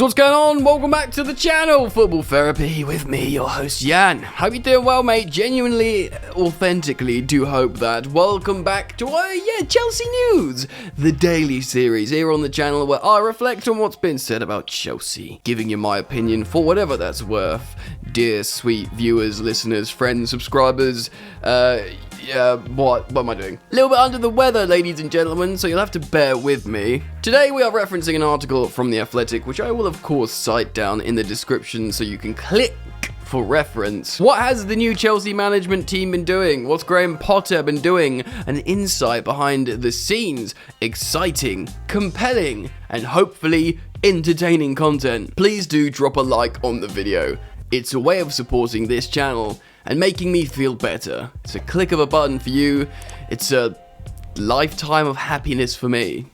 What's going on? Welcome back to the channel, Football Therapy, with me, your host, Jan. Hope you're doing well, mate. Genuinely, authentically do hope that. Welcome back to, Chelsea News, the daily series here on the channel where I reflect on what's been said about Chelsea, giving you my opinion for whatever that's worth. Dear sweet viewers, listeners, friends, subscribers, what am I doing? A little bit under the weather, ladies and gentlemen, so you'll have to bear with me. Today we are referencing an article from The Athletic, which I will of course cite down in the description so you can click for reference. What has the new Chelsea management team been doing? What's Graham Potter been doing? An insight behind the scenes, exciting, compelling, and hopefully entertaining content. Please do drop a like on the video. It's a way of supporting this channel and making me feel better. It's a click of a button for you. It's a lifetime of happiness for me.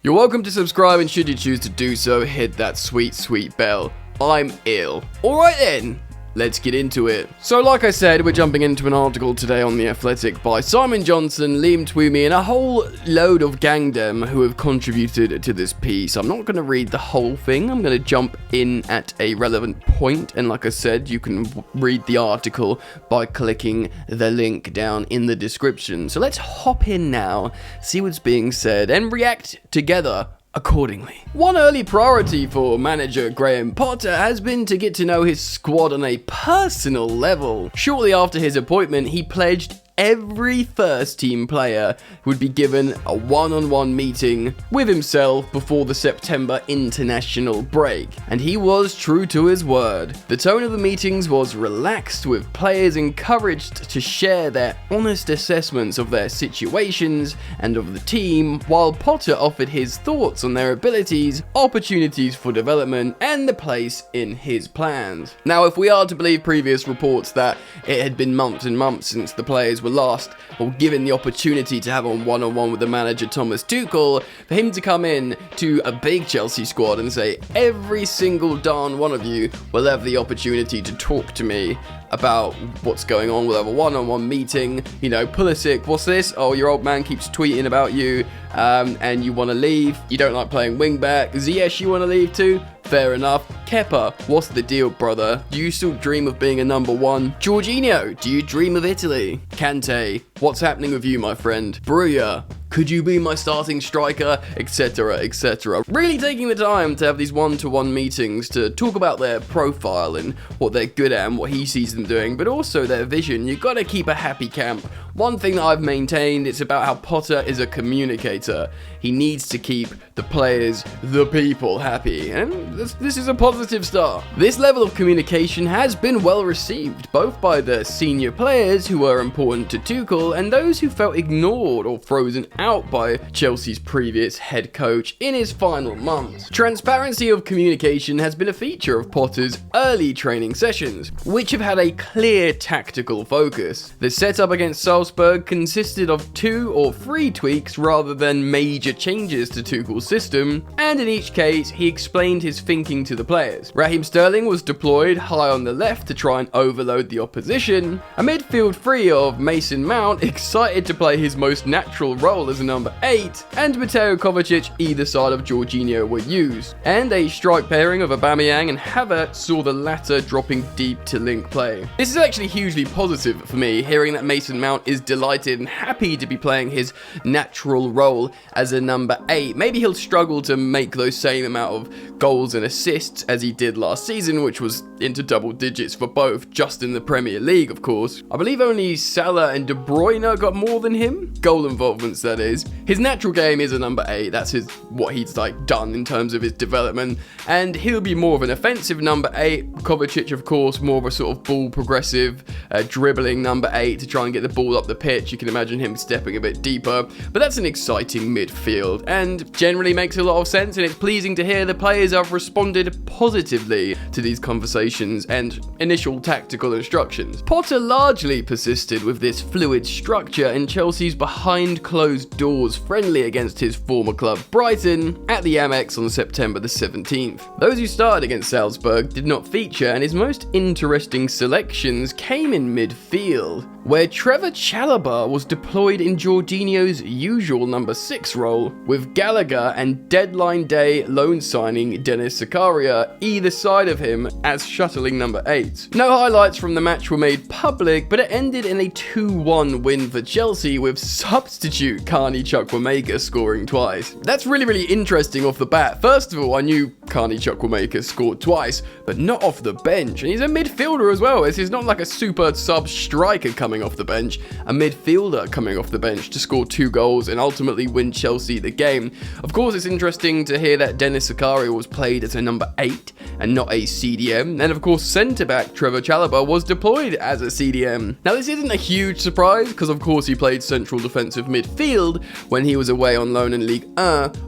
You're welcome to subscribe, and should you choose to do so, hit that sweet, sweet bell. I'm ill. Alright then, let's get into it. So like I said, we're jumping into an article today on The Athletic by Simon Johnson, Liam Twomey, and a whole load of gangdom who have contributed to this piece. I'm not going to read the whole thing. I'm going to jump in at a relevant point, and like I said, you can read the article by clicking the link down in the description. So let's hop in now, see what's being said, and react together accordingly. One early priority for manager Graham Potter has been to get to know his squad on a personal level. Shortly after his appointment, he pledged every first team player would be given a one-on-one meeting with himself before the September international break, and he was true to his word. The tone of the meetings was relaxed, with players encouraged to share their honest assessments of their situations and of the team, while Potter offered his thoughts on their abilities, opportunities for development, and the place in his plans. Now, if we are to believe previous reports that it had been months and months since the players were last or given the opportunity to have a one-on-one with the manager Thomas Tuchel, for him to come in to a big Chelsea squad and say every single darn one of you will have the opportunity to talk to me about what's going on. We'll have a one-on-one meeting. You know, Pulisic, what's this? Oh, your old man keeps tweeting about you, and you want to leave. You don't like playing wing-back. Ziyech, you want to leave too? Fair enough. Kepa, what's the deal, brother? Do you still dream of being a number one? Jorginho, do you dream of Italy? Kante, what's happening with you, my friend? Bruya, could you be my starting striker? Etc, etc. Really taking the time to have these one-to-one meetings to talk about their profile and what they're good at and what he sees them doing, but also their vision. You've got to keep a happy camp. One thing that I've maintained, it's about how Potter is a communicator. He needs to keep the players, the people, happy, and this is a positive start. This level of communication has been well received, both by the senior players who were important to Tuchel and those who felt ignored or frozen out by Chelsea's previous head coach in his final months. Transparency of communication has been a feature of Potter's early training sessions, which have had a clear tactical focus. The setup against Salzburg consisted of 2 or 3 tweaks rather than major changes to Tuchel's system, and in each case he explained his thinking to the players. Raheem Sterling was deployed high on the left to try and overload the opposition. A midfield three of Mason Mount excited to play his most natural role as a number 8, and Mateo Kovacic either side of Jorginho were used, and a strike pairing of Aubameyang and Havertz saw the latter dropping deep to link play. This is actually hugely positive for me, hearing that Mason Mount is delighted and happy to be playing his natural role as a number 8. Maybe he'll struggle to make those same amount of goals and assists as he did last season, which was into double digits for both, just in the Premier League, of course. I believe only Salah and De Bruyne got more than him. Goal involvements, that is. His natural game is a number 8. That's what he's done in terms of his development, and he'll be more of an offensive number 8. Kovacic, of course, more of a sort of ball progressive, dribbling number 8 to try and get the ball up the pitch. You can imagine him stepping a bit deeper, but that's an exciting midfield and generally makes a lot of sense, and it's pleasing to hear the players have responded positively to these conversations and initial tactical instructions. Potter largely persisted with this fluid structure in Chelsea's behind closed doors friendly against his former club Brighton at the Amex on September the 17th. Those who started against Salzburg did not feature, and his most interesting selections came in midfield. where Trevor Chalobah was deployed in Jorginho's usual number 6 role, with Gallagher and deadline day loan signing Dennis Zakaria either side of him as shuttling number 8. No highlights from the match were made public, but it ended in a 2-1 win for Chelsea, with substitute Carney Chukwuemeka scoring twice. That's really interesting off the bat. First of all, I knew Carney Chukwuemeka scored twice, but not off the bench, and he's a midfielder as well. This is not like a super sub striker coming off the bench, a midfielder coming off the bench to score 2 goals and ultimately win Chelsea the game. Of course, it's interesting to hear that Dennis Zakaria was played as a number 8 and not a CDM, and of course centre-back Trevor Chalobah was deployed as a CDM. Now this isn't a huge surprise, because of course he played central defensive midfield when he was away on loan in Ligue 1,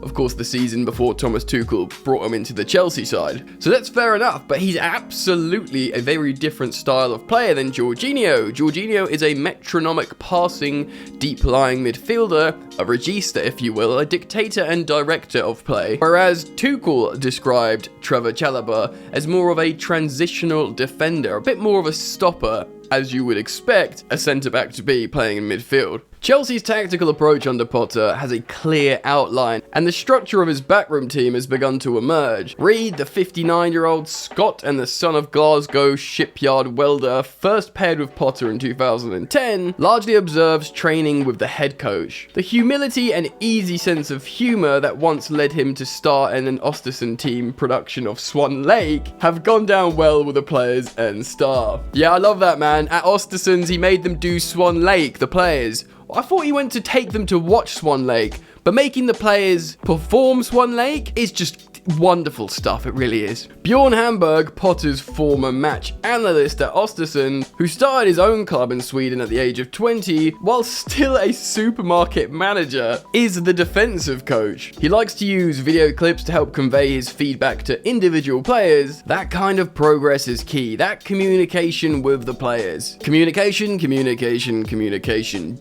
of course the season before Thomas Tuchel brought him into the Chelsea side. So that's fair enough, but he's absolutely a very different style of player than Jorginho. Jorginho is a metronomic passing, deep-lying midfielder, a regista if you will, a dictator and director of play, whereas Tuchel described Trevor Chalobah as more of a transitional defender, a bit more of a stopper, as you would expect a centre-back to be playing in midfield. Chelsea's tactical approach under Potter has a clear outline, and the structure of his backroom team has begun to emerge. Reed, the 59-year-old Scot and the son of Glasgow shipyard welder, first paired with Potter in 2010, largely observes training with the head coach. The humility and easy sense of humour that once led him to star in an Osterson team production of Swan Lake have gone down well with the players and staff. Yeah, I love that, man. At Osterson's, he made them do Swan Lake, the players. I thought he went to take them to watch Swan Lake, but making the players perform Swan Lake is just wonderful stuff, it really is. Bjorn Hamburg, Potter's former match analyst at Ostersund, who started his own club in Sweden at the age of 20, while still a supermarket manager, is the defensive coach. He likes to use video clips to help convey his feedback to individual players. That kind of progress is key, that communication with the players. Communication.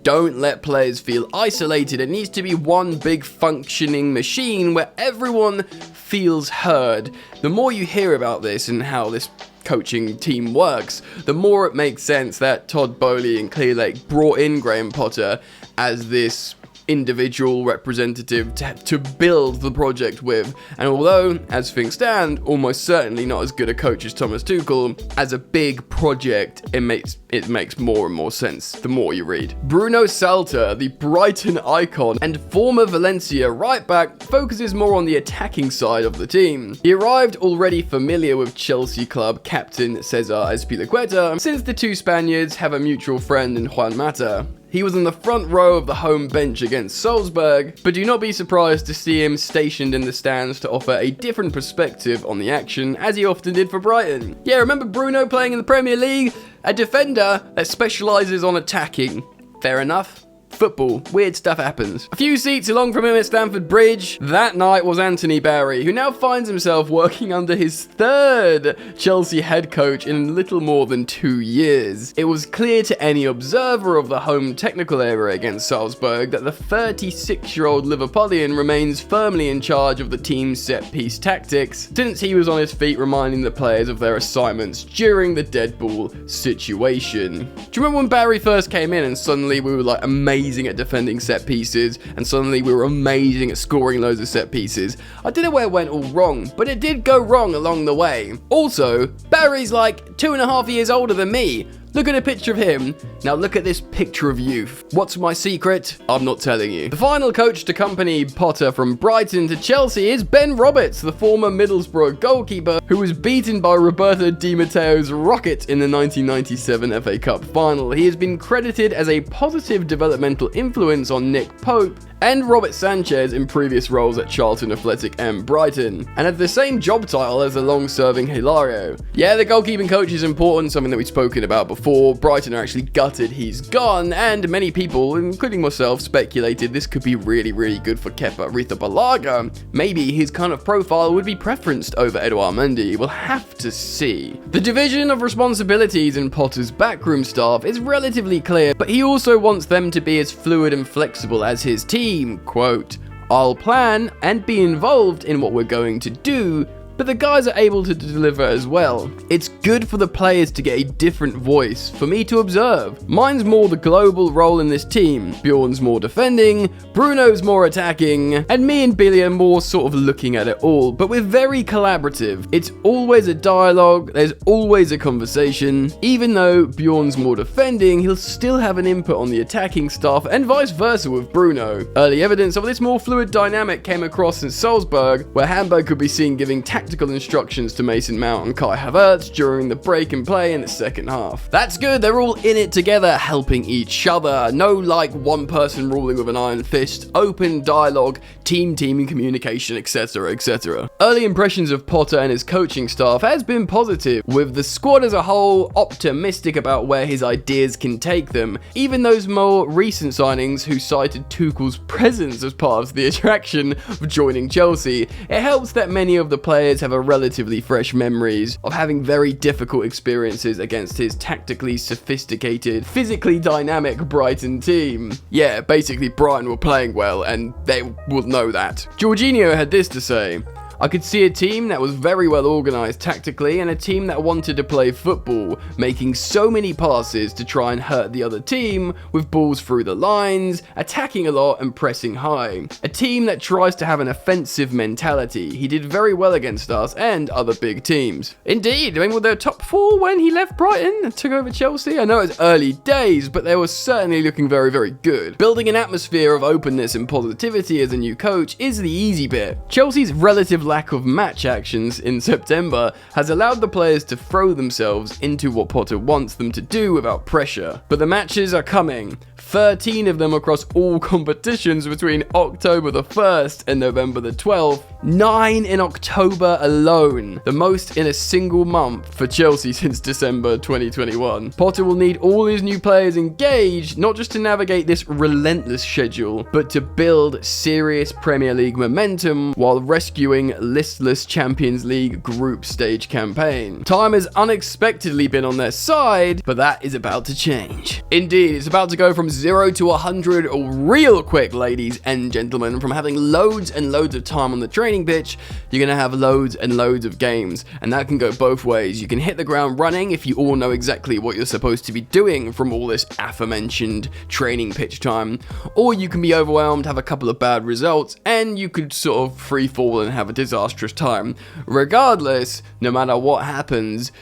Don't let players feel isolated. It needs to be one big functioning machine where everyone feels heard. The more you hear about this and how this coaching team works, the more it makes sense that Todd Boehly and Clearlake brought in Graham Potter as this individual representative to build the project with. And although, as things stand, almost certainly not as good a coach as Thomas Tuchel, as a big project, it makes more and more sense the more you read. Bruno Salter, the Brighton icon and former Valencia right back, focuses more on the attacking side of the team. He arrived already familiar with Chelsea club captain Cesar Azpilicueta, since the two Spaniards have a mutual friend in Juan Mata. He was in the front row of the home bench against Salzburg, but do not be surprised to see him stationed in the stands to offer a different perspective on the action, as he often did for Brighton. Yeah, remember Bruno playing in the Premier League? A defender that specialises on attacking. Fair enough. Football, weird stuff happens. A few seats along from him at Stamford Bridge that night was Anthony Barry, who now finds himself working under his 3rd Chelsea head coach in little more than 2 years. It was clear to any observer of the home technical era against Salzburg that the 36-year-old Liverpudlian remains firmly in charge of the team's set-piece tactics, since he was on his feet reminding the players of their assignments during the dead ball situation. Do you remember when Barry first came in and suddenly we were like amazing at defending set pieces, and suddenly we were amazing at scoring loads of set pieces? I don't know where it went all wrong, but it did go wrong along the way. Also, Barry's like 2.5 years older than me. Look at a picture of him. Now look at this picture of youth. What's my secret? I'm not telling you. The final coach to accompany Potter from Brighton to Chelsea is Ben Roberts, the former Middlesbrough goalkeeper who was beaten by Roberto Di Matteo's Rocket in the 1997 FA Cup final. He has been credited as a positive developmental influence on Nick Pope and Robert Sanchez in previous roles at Charlton Athletic and Brighton, and had the same job title as the long-serving Hilario. Yeah, the goalkeeping coach is important, something that we've spoken about before. Brighton are actually gutted he's gone, and many people, including myself, speculated this could be really good for Kepa Arrizabalaga. Maybe his kind of profile would be preferenced over Edouard Mendy. We'll have to see. The division of responsibilities in Potter's backroom staff is relatively clear, but he also wants them to be as fluid and flexible as his team. Quote, "I'll plan and be involved in what we're going to do, but the guys are able to deliver as well. It's good for the players to get a different voice for me to observe. Mine's more the global role in this team, Bjorn's more defending, Bruno's more attacking, and me and Billy are more sort of looking at it all, but we're very collaborative. It's always a dialogue, there's always a conversation. Even though Bjorn's more defending, he'll still have an input on the attacking stuff, and vice versa with Bruno. Early evidence of this more fluid dynamic came across in Salzburg, where Hamburg could be seen giving tactical instructions to Mason Mount and Kai Havertz during the break and play in the second half. That's good, they're all in it together, helping each other. No like one person ruling with an iron fist, open dialogue, teaming communication, etc, etc. Early impressions of Potter and his coaching staff has been positive, with the squad as a whole optimistic about where his ideas can take them. Even those more recent signings who cited Tuchel's presence as part of the attraction of joining Chelsea, it helps that many of the players have a relatively fresh memories of having very difficult experiences against his tactically sophisticated, physically dynamic Brighton team. Yeah, basically Brighton were playing well and they will know that. Jorginho had this to say: I could see a team that was very well organised tactically and a team that wanted to play football, making so many passes to try and hurt the other team with balls through the lines, attacking a lot and pressing high. A team that tries to have an offensive mentality. He did very well against us and other big teams. Indeed, I mean, were they top 4 when he left Brighton and took over Chelsea? I know it's early days, but they were certainly looking very, very good. Building an atmosphere of openness and positivity as a new coach is the easy bit. Chelsea's relative lack of match actions in September has allowed the players to throw themselves into what Potter wants them to do without pressure. But the matches are coming. 13 of them across all competitions between October the 1st and November the 12th. 9 in October alone, the most in a single month for Chelsea since December 2021. Potter will need all his new players engaged, not just to navigate this relentless schedule, but to build serious Premier League momentum while rescuing listless Champions League group stage campaign. Time has unexpectedly been on their side, but that is about to change. Indeed, it's about to go from 0 to 100 real quick, ladies and gentlemen. From having loads and loads of time on the training pitch, you're going to have loads and loads of games, and that can go both ways. You can hit the ground running if you all know exactly what you're supposed to be doing from all this aforementioned training pitch time, or you can be overwhelmed, have a couple of bad results, and you could sort of free fall and have a disastrous time. Regardless, no matter what happens,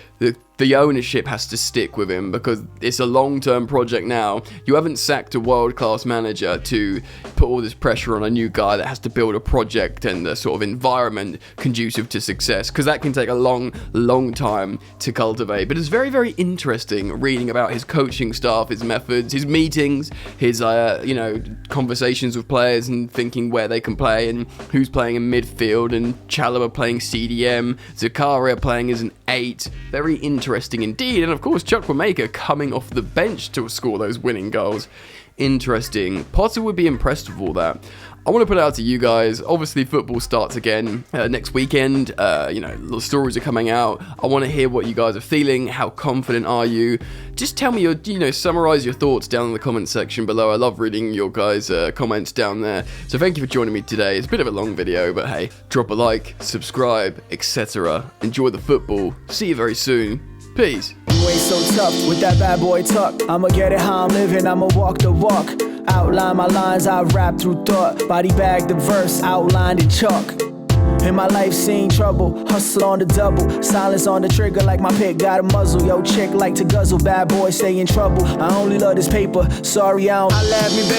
the ownership has to stick with him because it's a long-term project now. You haven't sacked a world-class manager to put all this pressure on a new guy that has to build a project and a sort of environment conducive to success, because that can take a long time to cultivate. But it's very, very interesting reading about his coaching staff, his methods, his meetings, his conversations with players and thinking where they can play and who's playing in midfield, and Chalobah playing CDM, Zakaria playing as an 8. Very interesting indeed, and of course Chukwuemeka coming off the bench to score those winning goals. Interesting. Potter would be impressed with all that. I want to put it out to you guys. Obviously, football starts again next weekend. The stories are coming out. I want to hear what you guys are feeling. How confident are you? Just tell me summarize your thoughts down in the comment section below. I love reading your guys' comments down there. So thank you for joining me today. It's a bit of a long video, but hey, drop a like, subscribe, etc. Enjoy the football. See you very soon. Peace. You ain't so tough with that bad boy tuck. I'ma get it how I'm living, I'ma walk the walk. Outline my lines, I rap through thought. Body bag the verse, outlined in chalk. In my life seen trouble, hustle on the double. Silence on the trigger like my pick got a muzzle. Yo chick like to guzzle, bad boy stay in trouble. I only love this paper, sorry I don't. I laugh me, baby.